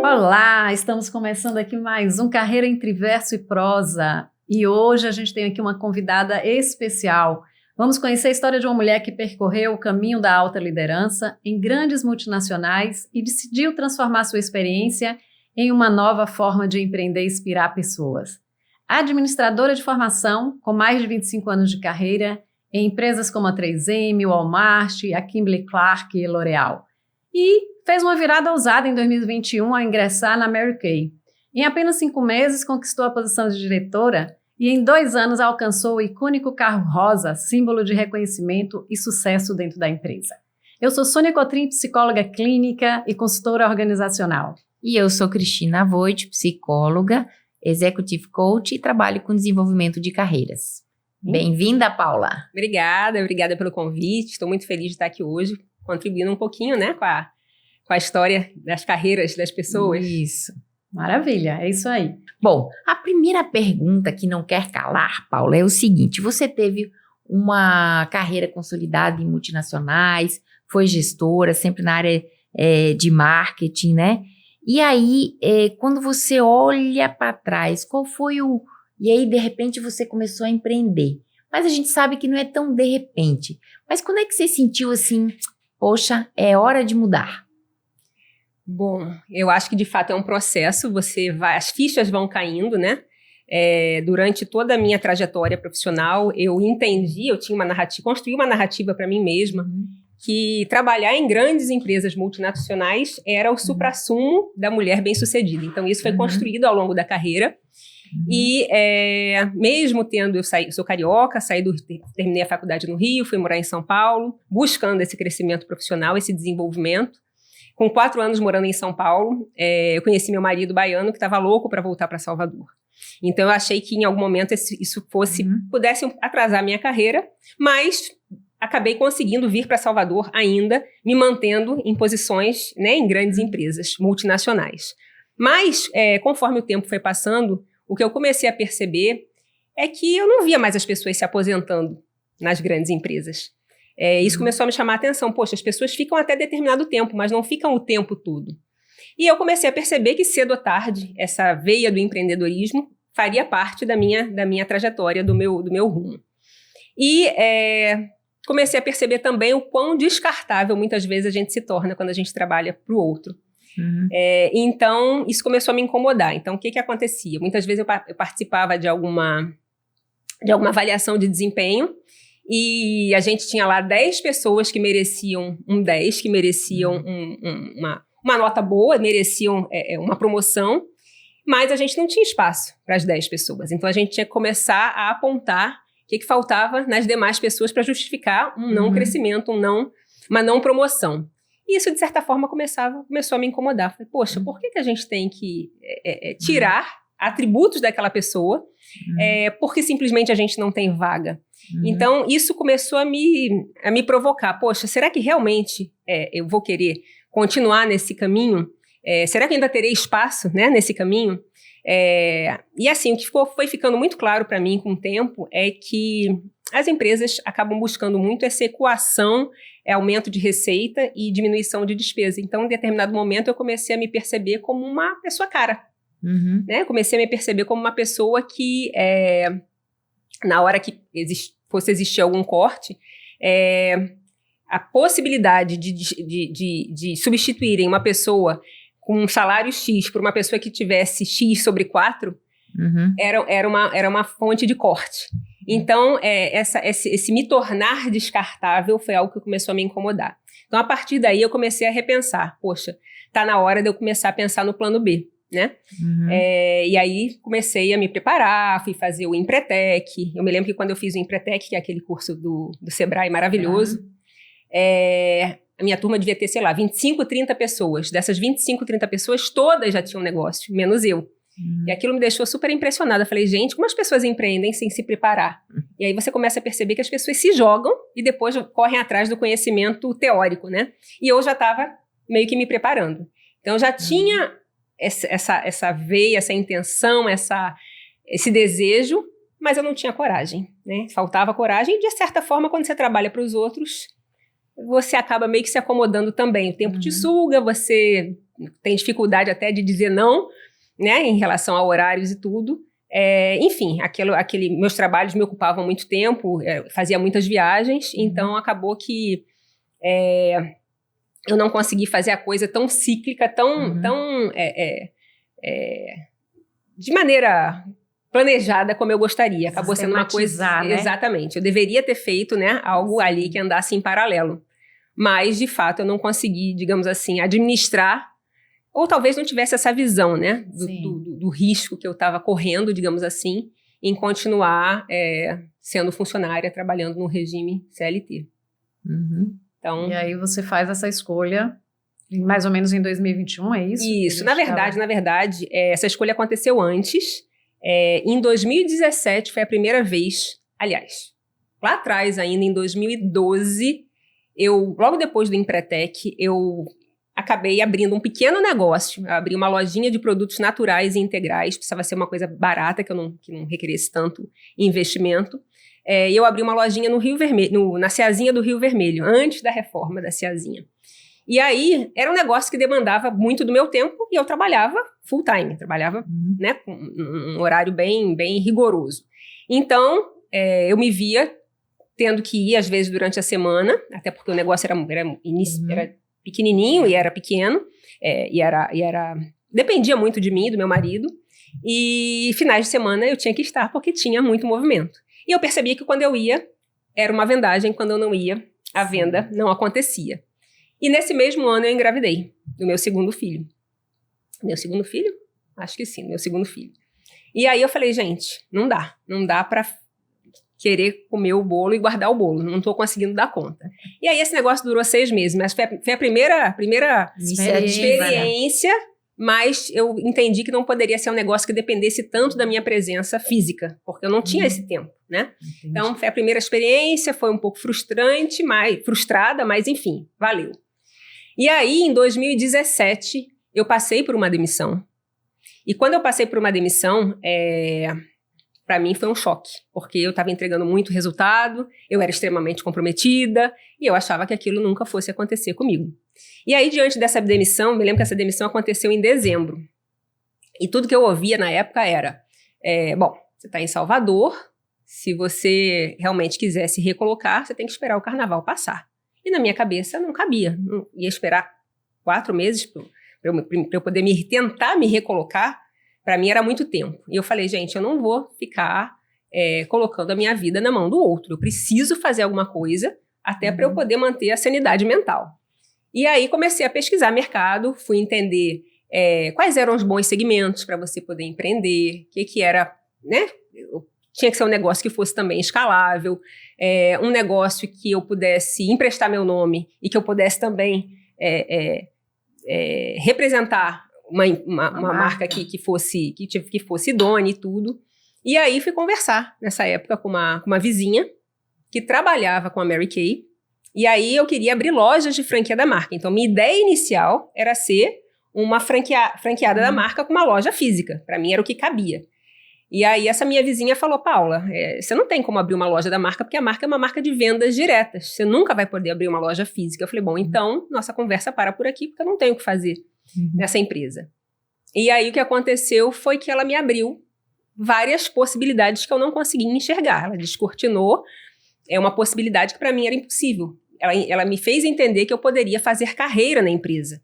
Olá, estamos começando aqui mais um Carreira entre Verso e Prosa e hoje a gente tem aqui uma convidada especial. Vamos conhecer a história de uma mulher que percorreu o caminho da alta liderança em grandes multinacionais e decidiu transformar sua experiência em uma nova forma de empreender e inspirar pessoas. Administradora de formação, com mais de 25 anos de carreira em empresas como a 3M, Walmart, a Kimberly-Clark e L'Oréal. E fez uma virada ousada em 2021 ao ingressar na Mary Kay. Em apenas 5 meses, conquistou a posição de diretora e em 2 anos alcançou o icônico carro rosa, símbolo de reconhecimento e sucesso dentro da empresa. Eu sou Sônia Cotrim, psicóloga clínica e consultora organizacional. E eu sou Cristina Voit, psicóloga, executive coach e trabalho com desenvolvimento de carreiras. Bem-vinda, Paula. Obrigada pelo convite. Estou muito feliz de estar aqui hoje, contribuindo um pouquinho, né, com a história das carreiras das pessoas. Isso. Maravilha, é isso aí. Bom, a primeira pergunta que não quer calar, Paula, é o seguinte: você teve uma carreira consolidada em multinacionais, foi gestora, sempre na área de marketing, né? E aí, quando você olha para trás, qual foi E aí, de repente, você começou a empreender. Mas a gente sabe que não é tão de repente. Mas quando é que você sentiu assim, poxa, é hora de mudar? Bom, eu acho que de fato é um processo, as fichas vão caindo, né? Durante toda a minha trajetória profissional, eu tinha uma narrativa, construí uma narrativa para mim mesma, que trabalhar em grandes empresas multinacionais era o suprassumo da mulher bem-sucedida. Então, isso foi construído ao longo da carreira. E mesmo eu sou carioca, terminei a faculdade no Rio, fui morar em São Paulo, buscando esse crescimento profissional, esse desenvolvimento. Com 4 anos morando em São Paulo, eu conheci meu marido baiano, que estava louco para voltar para Salvador. Então, eu achei que em algum momento isso pudesse atrasar a minha carreira, mas acabei conseguindo vir para Salvador ainda, me mantendo em posições, né, em grandes empresas multinacionais. Mas, conforme o tempo foi passando, o que eu comecei a perceber é que eu não via mais as pessoas se aposentando nas grandes empresas. Isso começou a me chamar a atenção. Poxa, as pessoas ficam até determinado tempo, mas não ficam o tempo todo. E eu comecei a perceber que cedo ou tarde, essa veia do empreendedorismo faria parte da minha trajetória, do meu rumo. E comecei a perceber também o quão descartável muitas vezes a gente se torna quando a gente trabalha para o outro. Então, isso começou a me incomodar. Então, o que acontecia? Muitas vezes eu participava de alguma avaliação de desempenho e a gente tinha lá 10 pessoas que mereciam um 10, que mereciam uma nota boa, mereciam uma promoção, mas a gente não tinha espaço para as 10 pessoas. Então, a gente tinha que começar a apontar o que faltava nas demais pessoas para justificar um não crescimento, uma não promoção. E isso, de certa forma, começou a me incomodar. Falei, poxa, por que a gente tem que tirar atributos daquela pessoa porque simplesmente a gente não tem vaga? Então, isso começou a me provocar. Poxa, será que realmente eu vou querer continuar nesse caminho? Será que ainda terei espaço, né, nesse caminho? E assim, o que foi ficando muito claro para mim com o tempo é que as empresas acabam buscando muito essa equação, aumento de receita e diminuição de despesa. Então, em determinado momento, eu comecei a me perceber como uma pessoa cara. Né? Comecei a me perceber como uma pessoa que, na hora que fosse existir algum corte, a possibilidade de substituírem uma pessoa com um salário X por uma pessoa que tivesse X sobre 4, era uma fonte de corte. Então, esse me tornar descartável foi algo que começou a me incomodar. Então, a partir daí, eu comecei a repensar. Poxa, tá na hora de eu começar a pensar no plano B, né? E aí, comecei a me preparar, fui fazer o Empretec. Eu me lembro que quando eu fiz o Empretec, que é aquele curso do Sebrae maravilhoso, a minha turma devia ter, 25, 30 pessoas. Dessas 25, 30 pessoas, todas já tinham negócio, menos eu. E aquilo me deixou super impressionada. Eu falei, gente, como as pessoas empreendem sem se preparar? E aí você começa a perceber que as pessoas se jogam e depois correm atrás do conhecimento teórico, né? E eu já estava meio que me preparando. Então, já tinha essa veia, essa intenção, esse desejo, mas eu não tinha coragem, né? Faltava coragem. E, de certa forma, quando você trabalha para os outros, você acaba meio que se acomodando também. O tempo te suga, você tem dificuldade até de dizer não, né, em relação a horários e tudo. Enfim, meus trabalhos me ocupavam muito tempo, fazia muitas viagens, então acabou que eu não consegui fazer a coisa tão cíclica, tão de maneira planejada como eu gostaria. Acabou sendo uma coisa... Né? Exatamente. Eu deveria ter feito, né, algo ali que andasse em paralelo. Mas, de fato, eu não consegui, digamos assim, administrar, ou talvez não tivesse essa visão, né, do risco que eu estava correndo, digamos assim, em continuar sendo funcionária, trabalhando no regime CLT. Então, e aí você faz essa escolha mais ou menos em 2021, é isso? Isso. Na verdade, essa escolha aconteceu antes. Em 2017 foi a primeira vez, aliás, lá atrás ainda, em 2012, logo depois do Empretec, eu acabei abrindo um pequeno negócio. Eu abri uma lojinha de produtos naturais e integrais, precisava ser uma coisa barata, que não requeresse tanto investimento. E eu abri uma lojinha no Rio Vermelho, na Ceazinha do Rio Vermelho, antes da reforma da Ceazinha. E aí, era um negócio que demandava muito do meu tempo e eu trabalhava full time, trabalhava né, com um horário bem, bem rigoroso. Então, eu me via tendo que ir, às vezes, durante a semana, até porque o negócio era pequenininho e era pequeno, dependia muito de mim, do meu marido, e finais de semana eu tinha que estar porque tinha muito movimento. E eu percebia que quando eu ia, era uma vendagem, quando eu não ia, a venda não acontecia. E nesse mesmo ano eu engravidei do meu segundo filho. Meu segundo filho? Acho que sim, meu segundo filho. E aí eu falei, gente, não dá pra querer comer o bolo e guardar o bolo, não tô conseguindo dar conta. E aí esse negócio durou 6 meses, mas foi a primeira experiência, mas eu entendi que não poderia ser um negócio que dependesse tanto da minha presença física, porque eu não tinha esse tempo, né? Entendi. Então foi a primeira experiência, foi um pouco frustrada, mas enfim, valeu. E aí, em 2017, eu passei por uma demissão. E quando eu passei por uma demissão, para mim foi um choque, porque eu estava entregando muito resultado, eu era extremamente comprometida, e eu achava que aquilo nunca fosse acontecer comigo. E aí, diante dessa demissão, me lembro que essa demissão aconteceu em dezembro. E tudo que eu ouvia na época era, bom, você está em Salvador, se você realmente quiser se recolocar, você tem que esperar o carnaval passar. E na minha cabeça não cabia, não ia esperar 4 meses para eu poder tentar me recolocar, para mim era muito tempo. E eu falei, gente, eu não vou ficar colocando a minha vida na mão do outro, eu preciso fazer alguma coisa até para eu poder manter a sanidade mental. E aí comecei a pesquisar mercado, fui entender quais eram os bons segmentos para você poder empreender, o que era, né? Tinha que ser um negócio que fosse também escalável, um negócio que eu pudesse emprestar meu nome e que eu pudesse também representar uma marca que fosse idônea e tudo. E aí fui conversar, nessa época, com uma vizinha que trabalhava com a Mary Kay. E aí eu queria abrir lojas de franquia da marca. Então, minha ideia inicial era ser uma franqueada da marca com uma loja física. Para mim era o que cabia. E aí essa minha vizinha falou, Paula, você não tem como abrir uma loja da marca, porque a marca é uma marca de vendas diretas. Você nunca vai poder abrir uma loja física. Eu falei, bom, então nossa conversa para por aqui, porque eu não tenho o que fazer nessa empresa. E aí o que aconteceu foi que ela me abriu várias possibilidades que eu não conseguia enxergar. Ela descortinou uma possibilidade que para mim era impossível. Ela me fez entender que eu poderia fazer carreira na empresa,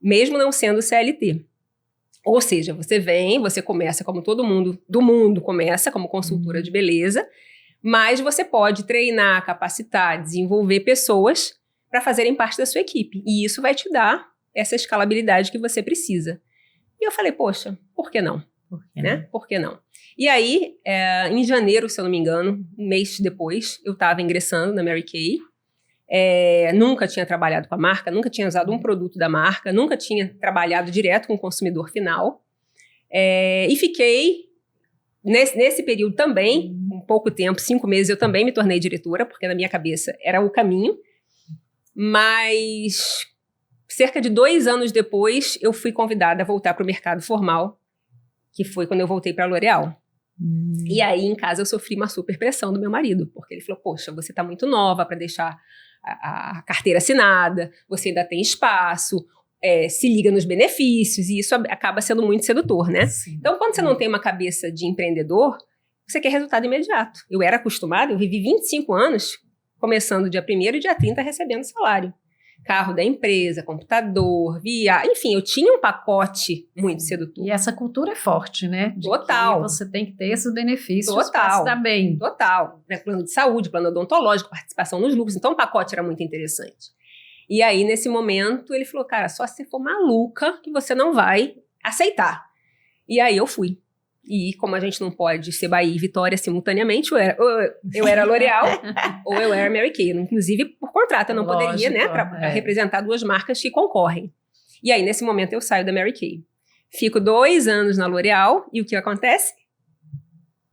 mesmo não sendo CLT. Ou seja, você começa como todo mundo do mundo começa, como consultora de beleza, mas você pode treinar, capacitar, desenvolver pessoas para fazerem parte da sua equipe. E isso vai te dar essa escalabilidade que você precisa. E eu falei, poxa, por que não? Por que não? E aí, em janeiro, se eu não me engano, um mês depois, eu estava ingressando na Mary Kay. Nunca tinha trabalhado com a marca, nunca tinha usado um produto da marca, nunca tinha trabalhado direto com o consumidor final. E fiquei, nesse período também, um pouco tempo, 5 meses, eu também me tornei diretora, porque na minha cabeça era o caminho. Mas cerca de 2 anos depois, eu fui convidada a voltar para o mercado formal, que foi quando eu voltei para a L'Oréal. E aí, em casa, eu sofri uma super pressão do meu marido, porque ele falou, poxa, você está muito nova para deixar a carteira assinada, você ainda tem espaço, se liga nos benefícios, e isso acaba sendo muito sedutor, né? Sim. Então, quando você não tem uma cabeça de empreendedor, você quer resultado imediato. Eu era acostumada, eu vivi 25 anos, começando dia 1º e dia 30 recebendo salário. Carro da empresa, computador, enfim, eu tinha um pacote muito sedutor. E essa cultura é forte, né? Total. Que você tem que ter esses benefícios Total. para se dar bem. Total. Né? Plano de saúde, plano odontológico, participação nos lucros. Então, o pacote era muito interessante. E aí, nesse momento, ele falou, cara, só se você for maluca que você não vai aceitar. E aí, eu fui. E como a gente não pode ser Bahia e Vitória simultaneamente, eu era L'Oréal ou eu era Mary Kay. Inclusive, por contrato, eu não poderia, né, representar 2 marcas que concorrem. E aí, nesse momento, eu saio da Mary Kay. Fico 2 anos na L'Oréal e o que acontece?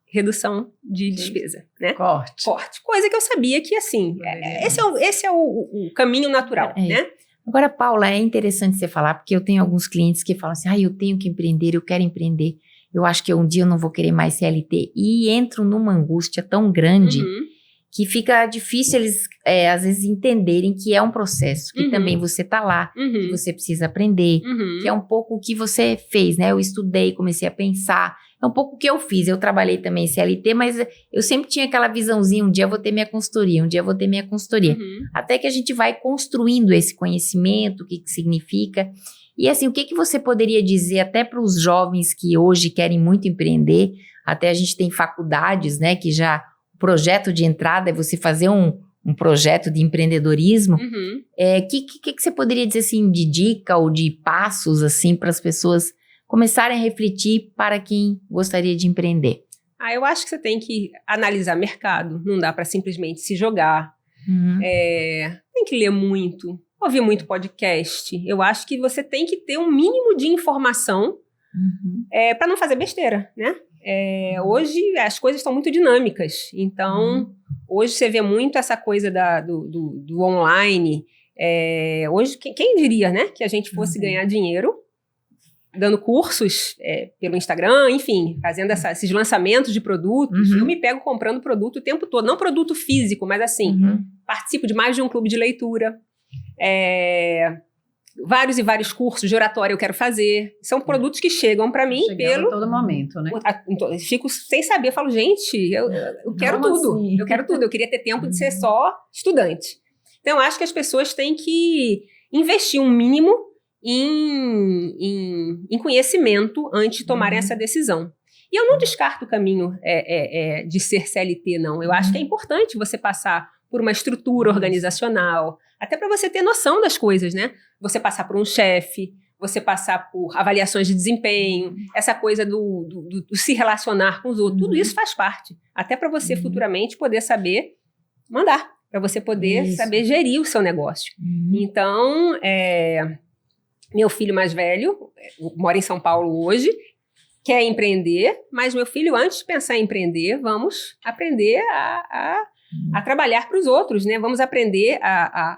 Redução de despesa, né? Corte. Coisa que eu sabia que, assim, esse é o caminho natural, né? Agora, Paula, é interessante você falar, porque eu tenho alguns clientes que falam assim, eu tenho que empreender, eu quero empreender. Eu acho que um dia eu não vou querer mais CLT. E entram numa angústia tão grande que fica difícil eles, às vezes, entenderem que é um processo, que também você tá lá, que você precisa aprender, que é um pouco o que você fez, né? Eu estudei, comecei a pensar, é um pouco o que eu fiz. Eu trabalhei também em CLT, mas eu sempre tinha aquela visãozinha, um dia eu vou ter minha consultoria, um dia eu vou ter minha consultoria. Até que a gente vai construindo esse conhecimento, o que significa. E assim, o que você poderia dizer até para os jovens que hoje querem muito empreender? Até a gente tem faculdades, né, que já o projeto de entrada é você fazer um projeto de empreendedorismo. Que você poderia dizer assim de dica ou de passos assim para as pessoas começarem a refletir para quem gostaria de empreender? Eu acho que você tem que analisar mercado, não dá para simplesmente se jogar. Tem que ler muito. Ouvir muito podcast. Eu acho que você tem que ter um mínimo de informação para não fazer besteira, né? Hoje as coisas estão muito dinâmicas. Então, hoje você vê muito essa coisa do online. Hoje, quem diria, né? Que a gente fosse ganhar dinheiro dando cursos pelo Instagram, enfim, fazendo esses lançamentos de produtos. Eu me pego comprando produto o tempo todo. Não produto físico, mas assim, participo de mais de um clube de leitura. Vários e vários cursos de oratória eu quero fazer. São produtos que chegam para mim pelo... todo momento, né? Eu fico sem saber, eu falo, gente, eu quero tudo. Assim? Eu quero tudo. Eu queria ter tempo de ser só estudante. Então, eu acho que as pessoas têm que investir um mínimo em conhecimento antes de tomarem essa decisão. E eu não descarto o caminho de ser CLT, não. Eu acho que é importante você passar por uma estrutura organizacional, até para você ter noção das coisas, né? Você passar por um chefe, você passar por avaliações de desempenho, essa coisa do se relacionar com os outros, tudo isso faz parte. Até para você futuramente poder saber mandar, para você poder saber gerir o seu negócio. Então, meu filho mais velho, mora em São Paulo hoje, quer empreender, mas meu filho, antes de pensar em empreender, vamos aprender a trabalhar para os outros, né? Vamos aprender a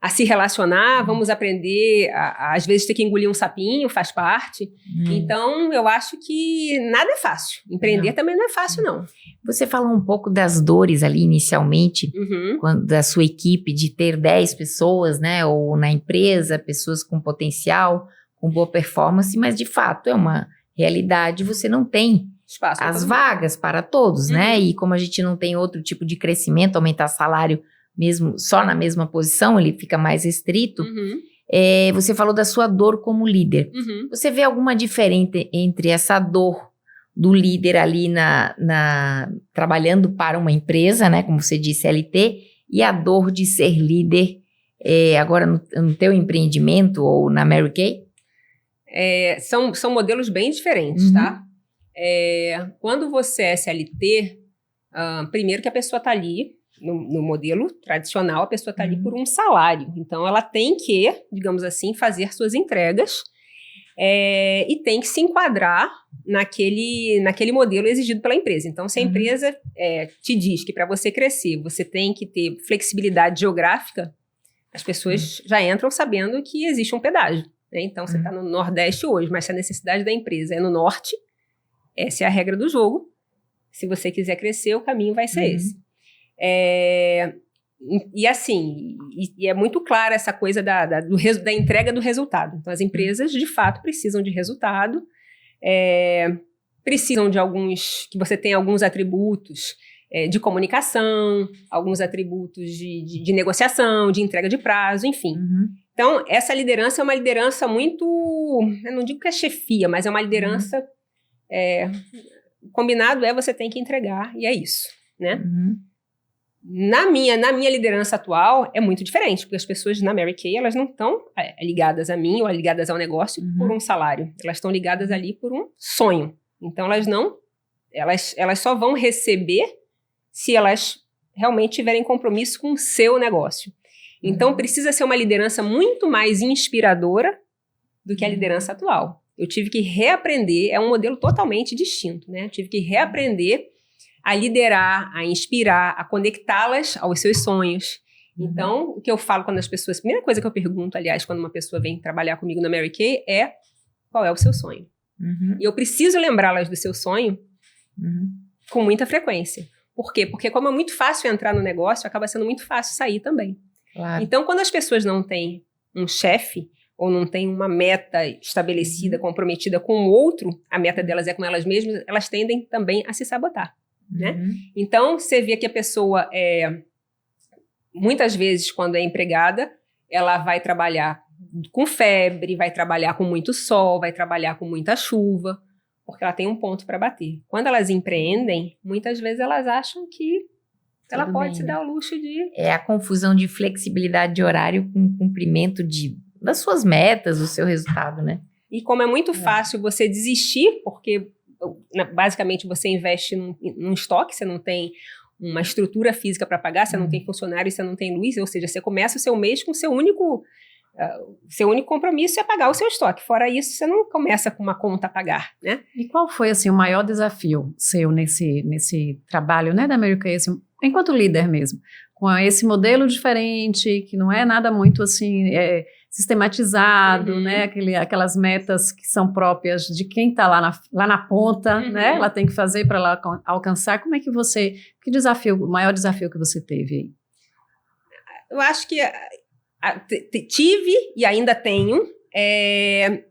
se relacionar, vamos aprender às vezes ter que engolir um sapinho, faz parte. Então, eu acho que nada é fácil. Empreender também não é fácil, não. Você falou um pouco das dores ali inicialmente, da sua equipe, de ter 10 pessoas, né? Ou na empresa, pessoas com potencial, com boa performance, mas de fato é uma realidade, você não tem espaço as vagas para todos, né? E como a gente não tem outro tipo de crescimento, aumentar salário mesmo só na mesma posição, ele fica mais restrito. Você falou da sua dor como líder. Você vê alguma diferença entre essa dor do líder ali trabalhando para uma empresa, né? Como você disse, LT, e a dor de ser líder agora no teu empreendimento ou na Mary Kay? São modelos bem diferentes, tá? Quando você é SLT, primeiro que a pessoa está ali, no modelo tradicional, a pessoa está ali por um salário. Então, ela tem que, digamos assim, fazer suas entregas e tem que se enquadrar naquele modelo exigido pela empresa. Então, se a empresa te diz que para você crescer, você tem que ter flexibilidade geográfica, as pessoas já entram sabendo que existe um pedágio, né? Então, você está no Nordeste hoje, mas se a necessidade da empresa é no Norte, essa é a regra do jogo. Se você quiser crescer, o caminho vai ser esse. E assim, e é muito clara essa coisa da entrega do resultado. Então, as empresas, de fato, precisam de resultado, precisam de que você tenha alguns atributos de comunicação, alguns atributos de negociação, de entrega de prazo, enfim. Uhum. Então, essa liderança é uma liderança muito, eu não digo que é chefia, mas é uma liderança, combinado você tem que entregar, e é isso, né? Uhum. Na minha liderança atual, é muito diferente, porque as pessoas na Mary Kay, elas não estão ligadas a mim ou ligadas ao negócio por um salário. Elas estão ligadas ali por um sonho. Então, elas só vão receber se elas realmente tiverem compromisso com o seu negócio. Então, precisa ser uma liderança muito mais inspiradora do que a liderança atual. Eu tive que reaprender, é um modelo totalmente distinto, né? Eu tive que reaprender a liderar, a inspirar, a conectá-las aos seus sonhos. Então, o que eu falo quando as pessoas... A primeira coisa que eu pergunto, aliás, quando uma pessoa vem trabalhar comigo na Mary Kay é: qual é o seu sonho? Uhum. E eu preciso lembrá-las do seu sonho com muita frequência. Por quê? Porque como é muito fácil entrar no negócio, acaba sendo muito fácil sair também. Claro. Então, quando as pessoas não têm um chefe ou não têm uma meta estabelecida, comprometida com o outro, a meta delas é com elas mesmas, elas tendem também a se sabotar. Né? Então, você vê que a pessoa, muitas vezes, quando é empregada, ela vai trabalhar com febre, vai trabalhar com muito sol, vai trabalhar com muita chuva, porque ela tem um ponto para bater. Quando elas empreendem, muitas vezes elas acham que ela pode se dar o luxo de... É a confusão de flexibilidade de horário com o cumprimento das suas metas, do seu resultado, né? E como é muito fácil você desistir, porque... basicamente você investe num estoque, você não tem uma estrutura física para pagar, você não tem funcionário, você não tem luz, ou seja, você começa o seu mês com seu único compromisso é pagar o seu estoque. Fora isso, você não começa com uma conta a pagar, né? E qual foi, assim, o maior desafio seu nesse trabalho, né, da Mary Kay, assim, enquanto líder mesmo, com esse modelo diferente, que não é nada muito, assim, sistematizado, né, aquelas metas que são próprias de quem está lá na ponta, né, ela tem que fazer para ela alcançar. Como é que o maior desafio que você teve aí? Eu acho que tive e ainda tenho, é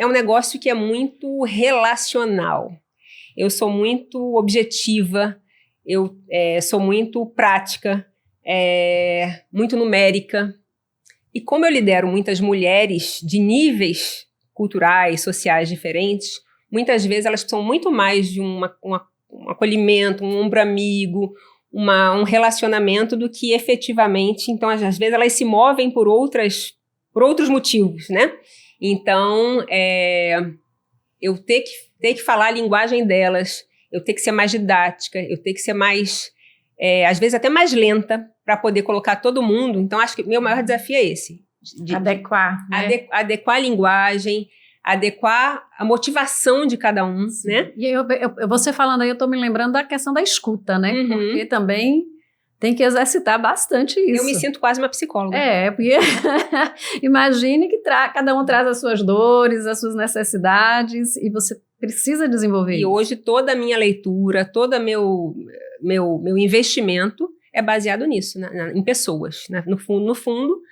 um negócio que é muito relacional. Eu sou muito objetiva, eu sou muito prática, muito numérica. E como eu lidero muitas mulheres de níveis culturais, sociais diferentes, muitas vezes elas precisam muito mais de um acolhimento, um ombro amigo, um relacionamento do que efetivamente. Então, às vezes, elas se movem por outros motivos, né? Então, eu ter que falar a linguagem delas, eu ter que ser mais didática, eu ter que ser mais, às vezes até mais lenta, para poder colocar todo mundo. Então, acho que o meu maior desafio é esse. Adequar, né? Adequar a linguagem, adequar a motivação de cada um, né? E você falando aí, eu estou me lembrando da questão da escuta, né? Porque também tem que exercitar bastante isso. Eu me sinto quase uma psicóloga. Porque imagine que cada um traz as suas dores, as suas necessidades, e você precisa desenvolver isso. E hoje toda a minha leitura, todo meu investimento é baseado nisso, em pessoas. Né? No fundo,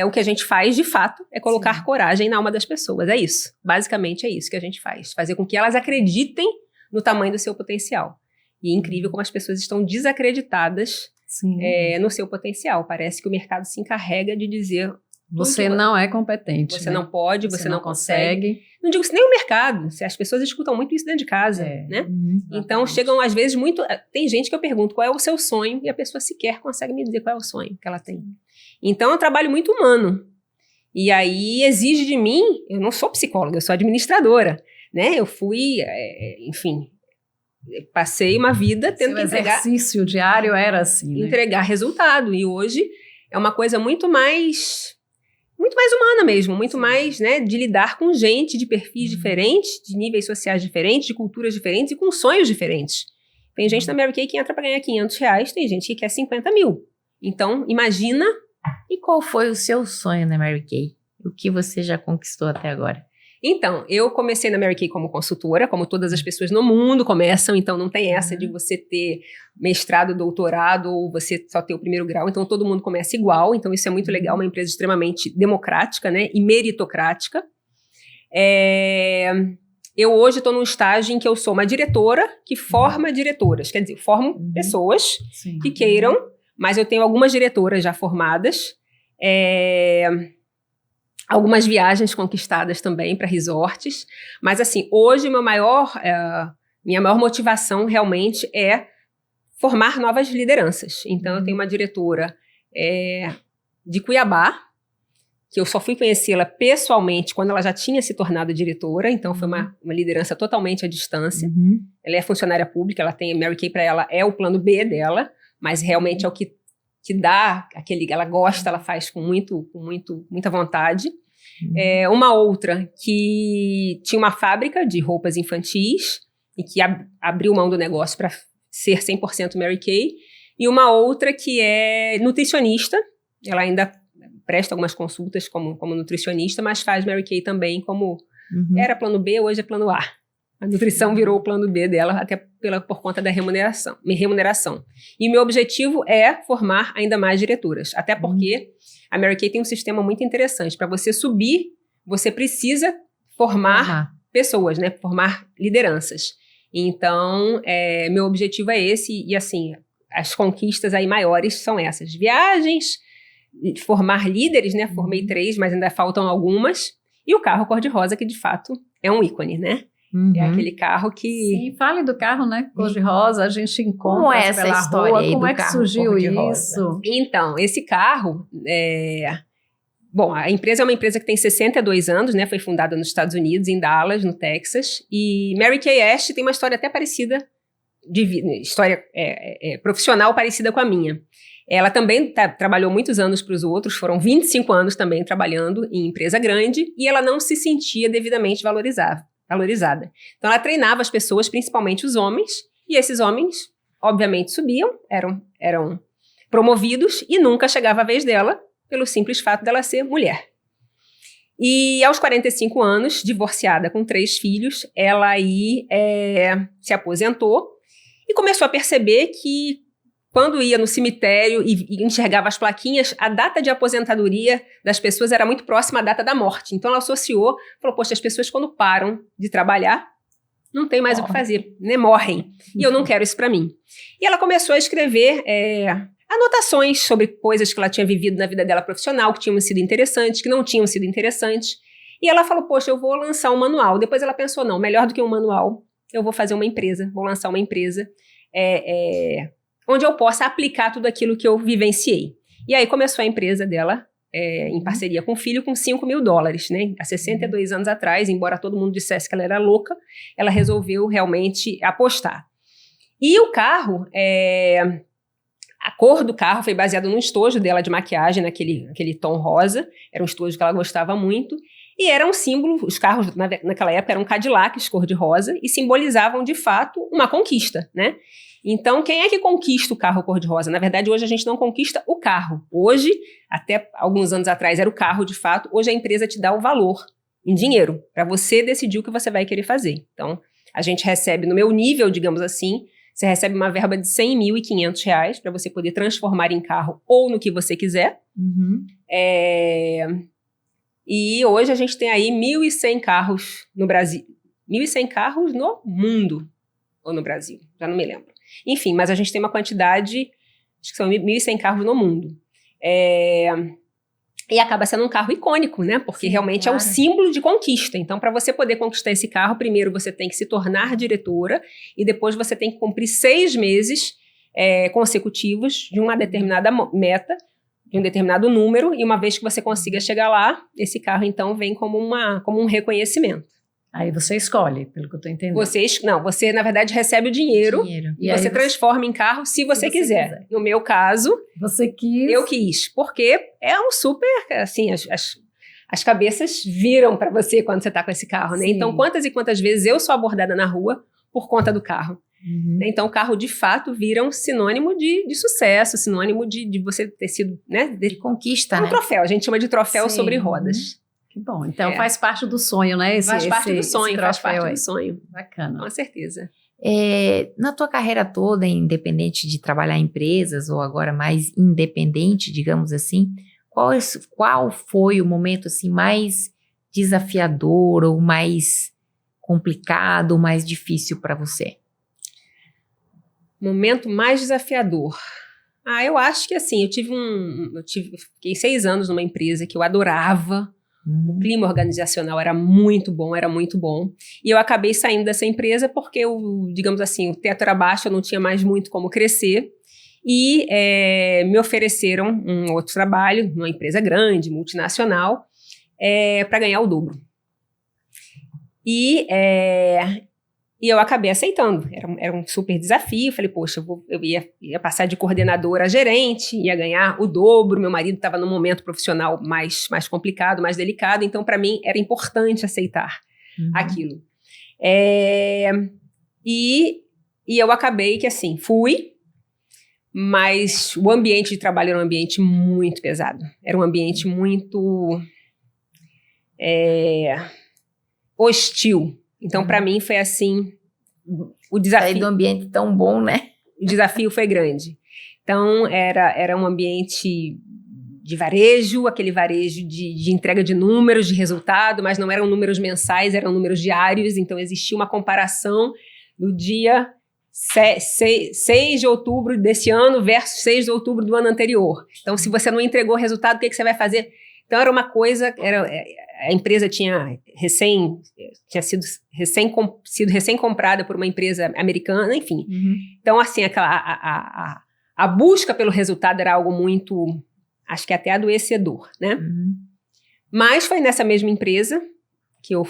o que a gente faz, de fato, é colocar coragem na alma das pessoas. É isso. Basicamente é isso que a gente faz. Fazer com que elas acreditem no tamanho do seu potencial. E é incrível como as pessoas estão desacreditadas no seu potencial. Parece que o mercado se encarrega de dizer... Você não é competente. Você né? não pode, você não consegue. Não digo isso nem o mercado. As pessoas escutam muito isso dentro de casa, né? Então, chegam às vezes muito... Tem gente que eu pergunto qual é o seu sonho e a pessoa sequer consegue me dizer qual é o sonho que ela tem. Então, é um trabalho muito humano. E aí, exige de mim... Eu não sou psicóloga, eu sou administradora, né? Eu fui, enfim... Passei uma vida tendo que entregar... O exercício diário era assim, né? Entregar resultado. E hoje é uma coisa muito mais humana mesmo, muito mais, né, de lidar com gente de perfis diferentes, de níveis sociais diferentes, de culturas diferentes e com sonhos diferentes. Tem gente na Mary Kay que entra para ganhar R$500, tem gente que quer 50 mil. Então, imagina... E qual foi o seu sonho na Mary Kay? O que você já conquistou até agora? Então, eu comecei na Mary Kay como consultora, como todas as pessoas no mundo começam, então não tem essa de você ter mestrado, doutorado, ou você só ter o primeiro grau, então todo mundo começa igual, então isso é muito legal, uma empresa extremamente democrática, né, e meritocrática. Eu hoje estou num estágio em que eu sou uma diretora que forma diretoras, quer dizer, eu formo pessoas que queiram, mas eu tenho algumas diretoras já formadas, algumas viagens conquistadas também para resorts, mas assim, hoje minha maior motivação realmente é formar novas lideranças. Então eu tenho uma diretora de Cuiabá, que eu só fui conhecê-la pessoalmente quando ela já tinha se tornado diretora, então foi uma liderança totalmente à distância. Ela é funcionária pública, ela tem Mary Kay para ela, é o plano B dela, mas realmente é o que dá ela gosta, ela faz com muita vontade. Uma outra que tinha uma fábrica de roupas infantis e que abriu mão do negócio para ser 100% Mary Kay, e uma outra que é nutricionista, ela ainda presta algumas consultas como nutricionista, mas faz Mary Kay também como era plano B, hoje é plano A. A nutrição virou o plano B dela, até por conta da remuneração. E meu objetivo é formar ainda mais diretoras, até porque a Mary Kay tem um sistema muito interessante. Para você subir, você precisa formar pessoas, né? Formar lideranças. Então, meu objetivo é esse, e assim, as conquistas aí maiores são essas. Viagens, formar líderes, né? Formei 3, mas ainda faltam algumas. E o carro cor-de-rosa, que de fato é um ícone, né? É aquele carro que... Sim, fale do carro, né? Cor-de-rosa, a gente encontra como é essa pela história rua. aí Como do é que carro surgiu cor-de-rosa? isso? Então, esse carro... Bom, a empresa é uma empresa que tem 62 anos, né? Foi fundada nos Estados Unidos, em Dallas, no Texas. E Mary Kay Ash tem uma história até parecida, história profissional parecida com a minha. Ela também trabalhou muitos anos para os outros, foram 25 anos também trabalhando em empresa grande, e ela não se sentia devidamente valorizada. Então ela treinava as pessoas, principalmente os homens, e esses homens, obviamente, subiam, eram promovidos, e nunca chegava a vez dela, pelo simples fato dela ser mulher. E aos 45 anos, divorciada com 3 filhos, ela aí se aposentou e começou a perceber que quando ia no cemitério e enxergava as plaquinhas, a data de aposentadoria das pessoas era muito próxima à data da morte. Então ela associou, falou, poxa, as pessoas quando param de trabalhar, não tem mais o que fazer, né? Morrem. E eu não quero isso para mim. E ela começou a escrever anotações sobre coisas que ela tinha vivido na vida dela profissional, que tinham sido interessantes, que não tinham sido interessantes. E ela falou, poxa, eu vou lançar um manual. Depois ela pensou, não, melhor do que um manual, eu vou fazer uma empresa, vou lançar uma empresa onde eu possa aplicar tudo aquilo que eu vivenciei. E aí começou a empresa dela, em parceria com o filho, com $5 mil, né? Há 62 anos atrás, embora todo mundo dissesse que ela era louca, ela resolveu realmente apostar. E o carro, a cor do carro foi baseada num estojo dela de maquiagem, naquele tom rosa, era um estojo que ela gostava muito, e era um símbolo, os carros naquela época eram Cadillacs cor-de-rosa, e simbolizavam de fato uma conquista, né? Então, quem é que conquista o carro cor-de-rosa? Na verdade, hoje a gente não conquista o carro. Hoje, até alguns anos atrás, era o carro de fato. Hoje a empresa te dá o valor em dinheiro para você decidir o que você vai querer fazer. Então, a gente recebe, no meu nível, digamos assim, você recebe uma verba de R$100.500 para você poder transformar em carro ou no que você quiser. E hoje a gente tem aí 1.100 carros no Brasil. 1.100 carros no mundo. Ou no Brasil, já não me lembro. Enfim, mas a gente tem uma quantidade, acho que são 1.100 carros no mundo. E acaba sendo um carro icônico, né? Porque realmente é um símbolo de conquista. Então, para você poder conquistar esse carro, primeiro você tem que se tornar diretora e depois você tem que cumprir 6 meses consecutivos de uma determinada meta, de um determinado número, e uma vez que você consiga chegar lá, esse carro, então, vem como um reconhecimento. Aí você escolhe, pelo que eu estou entendendo. Você, na verdade, recebe o dinheiro. E você transforma em carro se você quiser. No meu caso, eu quis. Porque é um super, assim, as cabeças viram para você quando você está com esse carro, né? Então, quantas e quantas vezes eu sou abordada na rua por conta do carro. Então, o carro, de fato, vira um sinônimo de sucesso, sinônimo de você ter sido, né? De conquista, um troféu, a gente chama de troféu sobre rodas. Que bom. Então faz parte do sonho, né? Faz parte do sonho, faz parte aí. do sonho. Bacana. Com certeza. Na tua carreira toda, independente de trabalhar em empresas ou agora mais independente, digamos assim, qual foi o momento assim mais desafiador ou mais complicado, ou mais difícil para você? Momento mais desafiador. Eu acho que assim, fiquei 6 anos numa empresa que eu adorava. O clima organizacional era muito bom. E eu acabei saindo dessa empresa porque, digamos assim, o teto era baixo, eu não tinha mais muito como crescer. E me ofereceram um outro trabalho, numa empresa grande, multinacional, para ganhar o dobro. E eu acabei aceitando. Era um super desafio. Falei, poxa, eu ia passar de coordenadora a gerente, ia ganhar o dobro. Meu marido estava num momento profissional mais complicado, mais delicado. Então, para mim, era importante aceitar aquilo. E eu acabei que, assim, fui, mas o ambiente de trabalho era um ambiente muito pesado. Era um ambiente muito hostil. Então, para mim, foi assim, o desafio... Sair do ambiente tão bom, né? O desafio foi grande. Então, era um ambiente de varejo, aquele varejo de entrega de números, de resultado, mas não eram números mensais, eram números diários. Então, existia uma comparação do dia 6 de outubro desse ano versus 6 de outubro do ano anterior. Então, se você não entregou o resultado, o que você vai fazer? Então, era uma coisa... A empresa tinha sido recém-comprada por uma empresa americana, enfim. Então, assim, a busca pelo resultado era algo muito, acho que até adoecedor, né? Mas foi nessa mesma empresa que eu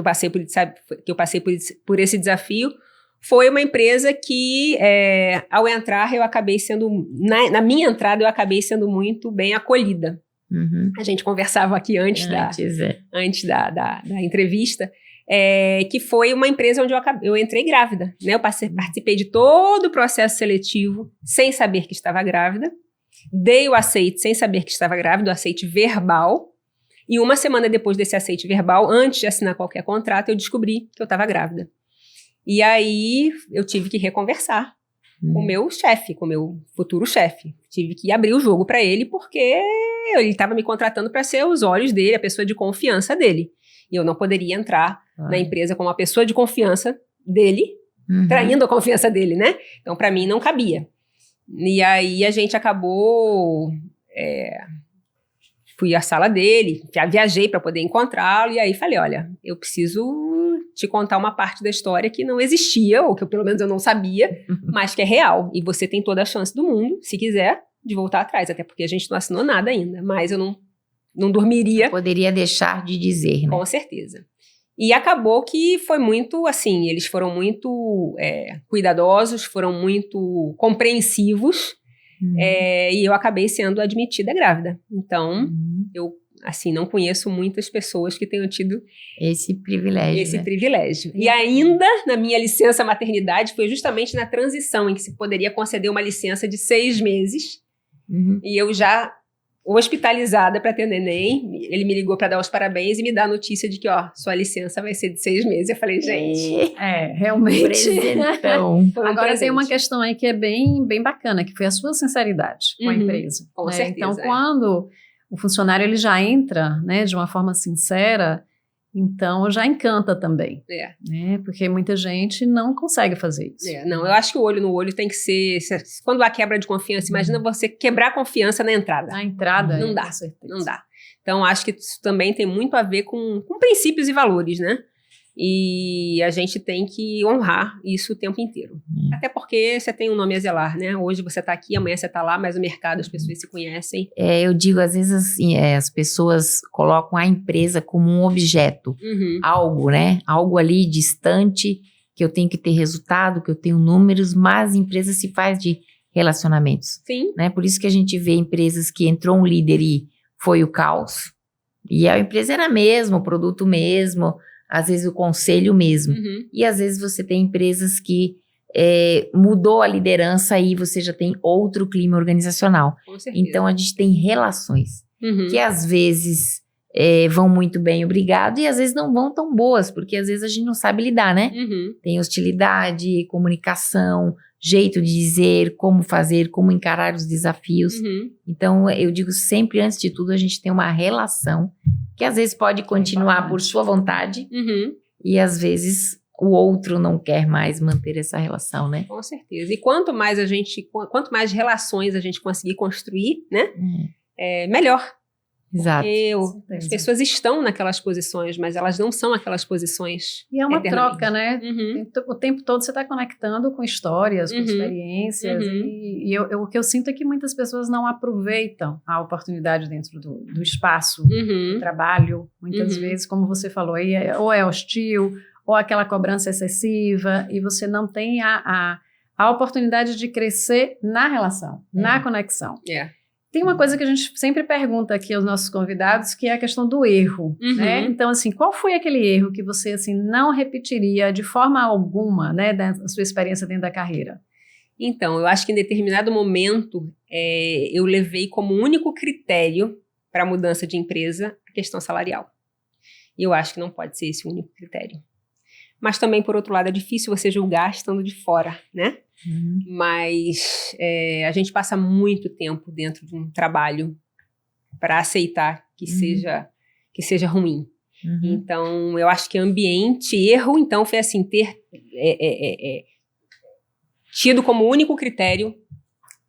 passei por esse desafio. Foi uma empresa que, ao entrar, eu acabei sendo, na minha entrada, eu acabei sendo muito bem acolhida. A gente conversava aqui antes da entrevista, que foi uma empresa onde eu entrei grávida, né? Eu participei de todo o processo seletivo sem saber que estava grávida, dei o aceite sem saber que estava grávida, o aceite verbal, e uma semana depois desse aceite verbal, antes de assinar qualquer contrato, eu descobri que eu estava grávida. E aí eu tive que reconversar com o meu chefe, com o meu futuro chefe. Tive que abrir o jogo para ele, porque ele estava me contratando para ser os olhos dele, a pessoa de confiança dele. E eu não poderia entrar na empresa como a pessoa de confiança dele, traindo a confiança dele, né? Então, para mim, não cabia. E aí, a gente acabou... fui à sala dele, viajei para poder encontrá-lo, e aí falei, olha, eu preciso te contar uma parte da história que não existia, ou que pelo menos eu não sabia, mas que é real. E você tem toda a chance do mundo, se quiser, de voltar atrás, até porque a gente não assinou nada ainda, mas eu não dormiria. Eu poderia deixar de dizer, né? Com certeza. E acabou que foi muito, assim, eles foram muito cuidadosos, foram muito compreensivos, e eu acabei sendo admitida grávida. Então, eu, assim, não conheço muitas pessoas que tenham tido esse privilégio. Privilégio. E ainda, na minha licença maternidade, foi justamente na transição em que se poderia conceder uma licença de 6 meses, e eu já hospitalizada para ter neném, ele me ligou para dar os parabéns e me dar a notícia de que, sua licença vai ser de 6 meses. Eu falei, gente... realmente. Presentão. Agora tem uma questão aí que é bem, bem bacana, que foi a sua sinceridade com a empresa. Com certeza. Então, quando o funcionário ele já entra, né, de uma forma sincera, então já encanta também. Né, porque muita gente não consegue fazer isso. Não, eu acho que o olho no olho tem que ser... Quando há quebra de confiança, imagina você quebrar a confiança na entrada. Na entrada, não dá, não dá. Então, acho que isso também tem muito a ver com princípios e valores, né? E a gente tem que honrar isso o tempo inteiro. Até porque você tem um nome a zelar, né? Hoje você está aqui, amanhã você está lá, mas o mercado, as pessoas se conhecem. Eu digo, às vezes, assim, as pessoas colocam a empresa como um objeto. Algo, né? Algo ali distante, que eu tenho que ter resultado, que eu tenho números, mas a empresa se faz de relacionamentos. Sim. Né? Por isso que a gente vê empresas que entrou um líder e foi o caos. E a empresa era mesmo, o produto mesmo... Às vezes o conselho mesmo. E às vezes você tem empresas que mudou a liderança e você já tem outro clima organizacional. Com certeza. Então a gente tem relações que às vezes vão muito bem, obrigado, e às vezes não vão tão boas, porque às vezes a gente não sabe lidar, né? Tem hostilidade, comunicação, jeito de dizer, como fazer, como encarar os desafios. Então, eu digo sempre, antes de tudo, a gente tem uma relação que às vezes pode continuar por sua vontade e às vezes o outro não quer mais manter essa relação, né? Com certeza. E quanto mais quanto mais relações a gente conseguir construir, né? Melhor. Exato. Porque as pessoas estão naquelas posições, mas elas não são aquelas posições. E é uma eternamente. troca, né? O tempo todo você está conectando com histórias, com experiências. E o que eu sinto é que muitas pessoas não aproveitam a oportunidade dentro do espaço do trabalho. Muitas vezes, como você falou, ou é hostil, ou aquela cobrança excessiva, e você não tem a oportunidade de crescer na relação, na conexão. Tem uma coisa que a gente sempre pergunta aqui aos nossos convidados, que é a questão do erro, né? Então, assim, qual foi aquele erro que você, assim, não repetiria de forma alguma, né, da sua experiência dentro da carreira? Então, eu acho que em determinado momento, eu levei como único critério para a mudança de empresa a questão salarial. E eu acho que não pode ser esse o único critério. Mas também, por outro lado, é difícil você julgar estando de fora, né? Mas a gente passa muito tempo dentro de um trabalho para aceitar que seja ruim. Então, eu acho que erro, então, foi assim, ter tido como único critério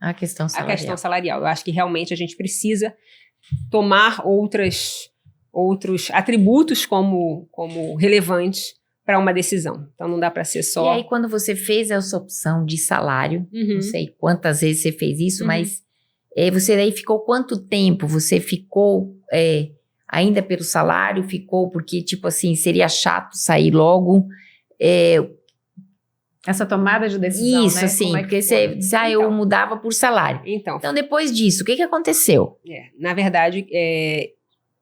a questão salarial. Eu acho que realmente a gente precisa tomar outros atributos como relevantes para uma decisão. Então, não dá para ser só... E aí, quando você fez essa opção de salário, não sei quantas vezes você fez isso, mas você daí ficou quanto tempo? Você ficou ainda pelo salário? Ficou porque, tipo assim, seria chato sair logo? Essa tomada de decisão, isso, né? Sim, porque você diz, eu mudava por salário. Então, depois disso, o que aconteceu? Na verdade,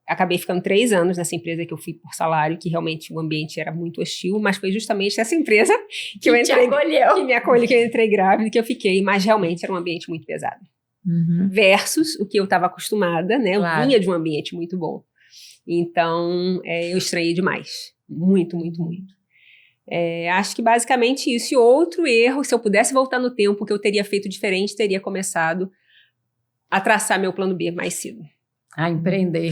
acabei ficando 3 anos nessa empresa que eu fui por salário, que realmente o ambiente era muito hostil, mas foi justamente essa empresa que me acolheu, que eu entrei grávida, que eu fiquei, mas realmente era um ambiente muito pesado. Versus o que eu estava acostumada, né? Claro. Eu vinha de um ambiente muito bom. Então, eu estranhei demais. Muito, muito, muito. Acho que basicamente isso. E outro erro, se eu pudesse voltar no tempo, que eu teria feito diferente, teria começado a traçar meu plano B mais cedo. A empreender.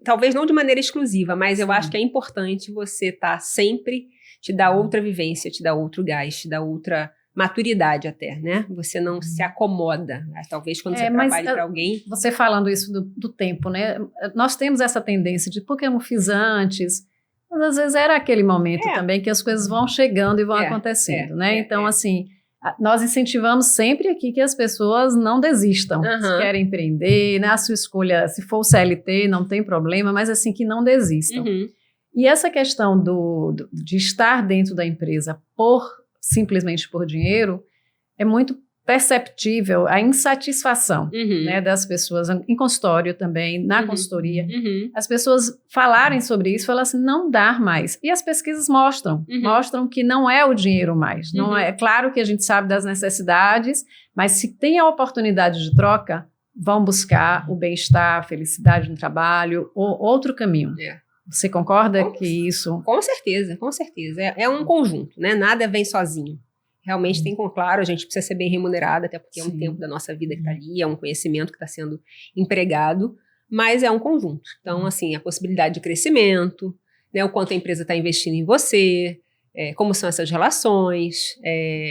Talvez não de maneira exclusiva, mas eu acho que é importante você sempre te dar outra vivência, te dar outro gás, te dar outra maturidade até, né? Você não se acomoda. Talvez quando você trabalhe para alguém... Você falando isso do tempo, né? Nós temos essa tendência de, porque eu não fiz antes, mas às vezes era aquele momento também que as coisas vão chegando e vão acontecendo, né? Então, assim... Nós incentivamos sempre aqui que as pessoas não desistam. Se querem empreender, né, a sua escolha, se for o CLT, não tem problema, mas assim, que não desistam. E essa questão de estar dentro da empresa simplesmente por dinheiro, é muito perceptível a insatisfação, né, das pessoas, em consultório também, na consultoria. As pessoas falarem sobre isso, falam assim, não dá mais. E as pesquisas mostram que não é o dinheiro mais. Não é claro que a gente sabe das necessidades, mas se tem a oportunidade de troca, vão buscar o bem-estar, a felicidade no trabalho, ou outro caminho. Você concorda que isso... Com certeza, com certeza. É um conjunto, né? Nada vem sozinho. Realmente claro, a gente precisa ser bem remunerada, até porque é um tempo da nossa vida que está ali, é um conhecimento que está sendo empregado, mas é um conjunto. Então, assim, a possibilidade de crescimento, né, o quanto a empresa está investindo em você, como são essas relações,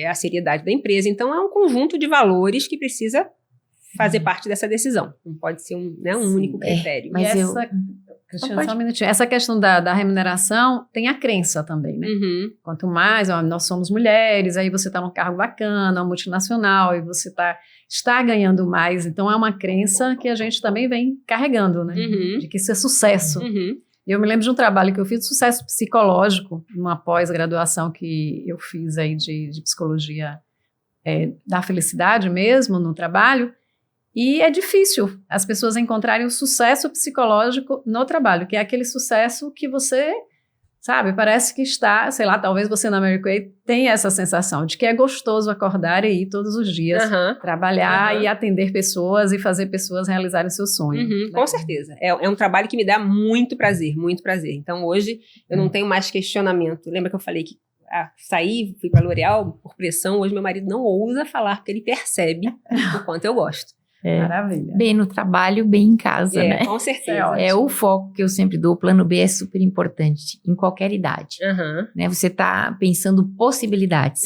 a seriedade da empresa. Então, é um conjunto de valores que precisa fazer parte dessa decisão. Não pode ser um único critério. Mas Cristiane, só um minutinho. Essa questão da remuneração tem a crença também, né? Quanto mais, nós somos mulheres, aí você está num cargo bacana, multinacional, e você está ganhando mais. Então, é uma crença que a gente também vem carregando, né? De que isso é sucesso. Eu me lembro de um trabalho que eu fiz de sucesso psicológico, numa pós-graduação que eu fiz aí de psicologia da felicidade mesmo, no trabalho. E é difícil as pessoas encontrarem o sucesso psicológico no trabalho, que é aquele sucesso que você sabe? Parece que está, sei lá, talvez você na Mary Kay tenha essa sensação de que é gostoso acordar e ir todos os dias trabalhar e atender pessoas e fazer pessoas realizarem seu sonho. Né? Com certeza. É um trabalho que me dá muito prazer, muito prazer. Então, hoje, eu não tenho mais questionamento. Lembra que eu falei que saí, fui para L'Oréal por pressão, hoje meu marido não ousa falar, porque ele percebe o quanto eu gosto. Maravilha. Bem no trabalho, bem em casa, né? Com certeza. É o foco que eu sempre dou. O plano B é super importante, em qualquer idade. Né? Você está pensando possibilidades.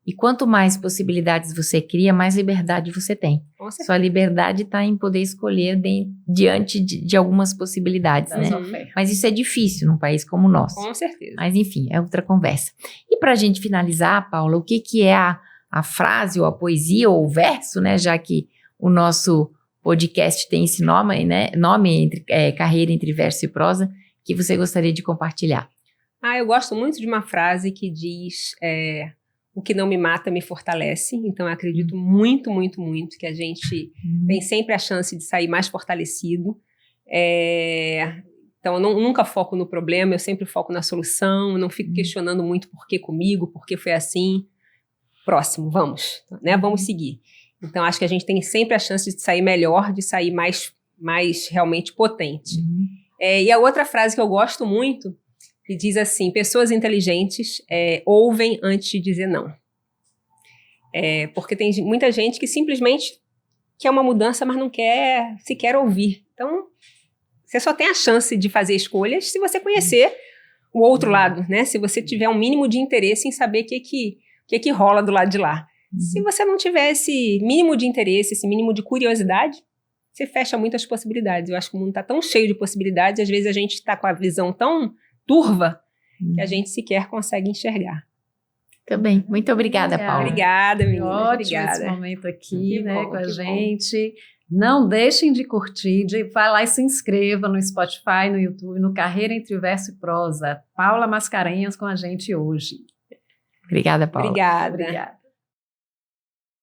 E quanto mais possibilidades você cria, mais liberdade você tem. Sua liberdade está em poder escolher diante de algumas possibilidades, né? Mas isso é difícil num país como o nosso. Com certeza. Mas enfim, é outra conversa. E para a gente finalizar, Paula, o que é a frase ou a poesia ou o verso, né? Já que o nosso podcast tem esse nome, né? Carreira entre verso e prosa, que você gostaria de compartilhar? Eu gosto muito de uma frase que diz: o que não me mata me fortalece. Então, eu acredito muito, muito, muito que a gente tem sempre a chance de sair mais fortalecido. Então, eu nunca foco no problema, eu sempre foco na solução, eu não fico questionando muito por que comigo, por que foi assim. Próximo, vamos, né? Vamos seguir. Então, acho que a gente tem sempre a chance de sair melhor, de sair mais realmente potente. E a outra frase que eu gosto muito, que diz assim: pessoas inteligentes ouvem antes de dizer não. Porque tem muita gente que simplesmente quer uma mudança, mas não quer sequer ouvir. Então, você só tem a chance de fazer escolhas se você conhecer o outro lado, né? Se você tiver um mínimo de interesse em saber o que rola do lado de lá. Se você não tiver esse mínimo de interesse, esse mínimo de curiosidade, você fecha muitas possibilidades. Eu acho que o mundo está tão cheio de possibilidades, às vezes a gente está com a visão tão turva que a gente sequer consegue enxergar. Muito bem. Muito obrigada, Paula. Obrigada, menina. Ótimo esse momento aqui, né, com a gente. Não deixem de curtir, vai lá e se inscreva no Spotify, no YouTube, no Carreira entre Verso e Prosa. Paula Mascarenhas com a gente hoje. Obrigada, Paula. Obrigada. Obrigada.